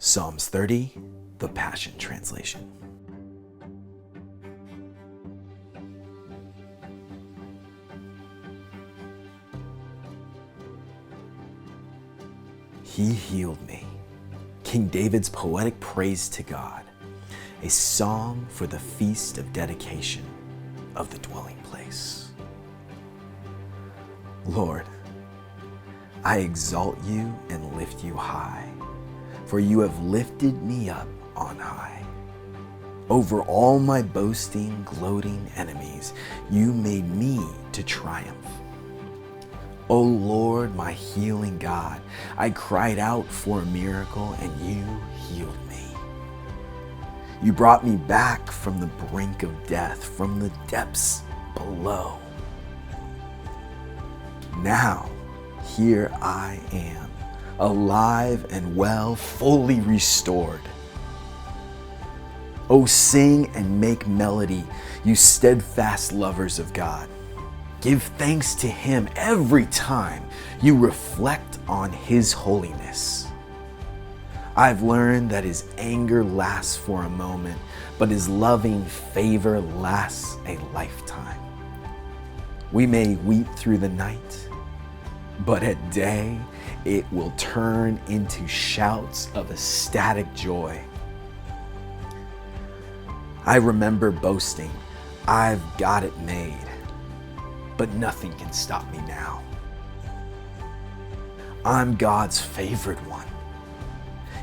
Psalms 30, the Passion Translation. He healed me. King David's poetic praise to God, a song for the feast of dedication of the dwelling place. Lord, I exalt you and lift you high, for you have lifted me up on high. Over all my boasting, gloating enemies, you made me to triumph. O Lord, my healing God, I cried out for a miracle and you healed me. You brought me back from the brink of death, from the depths below. Now, here I am, alive and well, fully restored. Oh, sing and make melody, you steadfast lovers of God. Give thanks to him every time you reflect on his holiness. I've learned that his anger lasts for a moment, but his loving favor lasts a lifetime. We may weep through the night, but at day it will turn into shouts of ecstatic joy. I remember boasting, I've got it made, but nothing can stop me now. I'm God's favored one.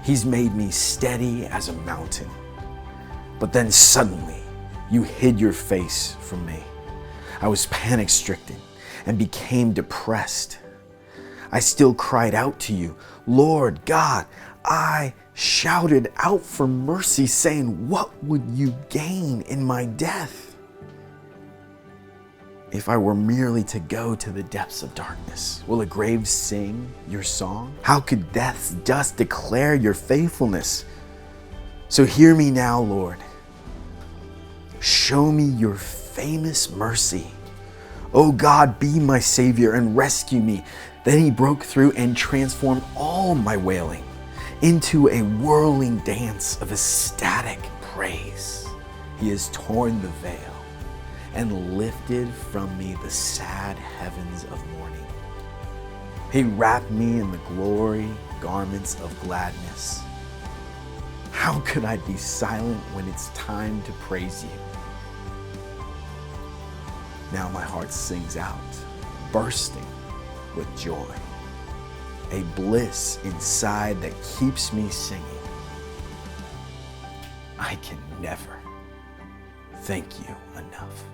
He's made me steady as a mountain. But then suddenly, you hid your face from me. I was panic-stricken and became depressed. I still cried out to you, Lord God. I shouted out for mercy, saying, what would you gain in my death? If I were merely to go to the depths of darkness, will a grave sing your song? How could death's dust declare your faithfulness? So hear me now, Lord. Show me your famous mercy. O God, be my Savior and rescue me. Then he broke through and transformed all my wailing into a whirling dance of ecstatic praise. He has torn the veil and lifted from me the sad heavens of mourning. He wrapped me in the glory garments of gladness. How could I be silent when it's time to praise you? Now my heart sings out, bursting with joy, a bliss inside that keeps me singing. I can never thank you enough.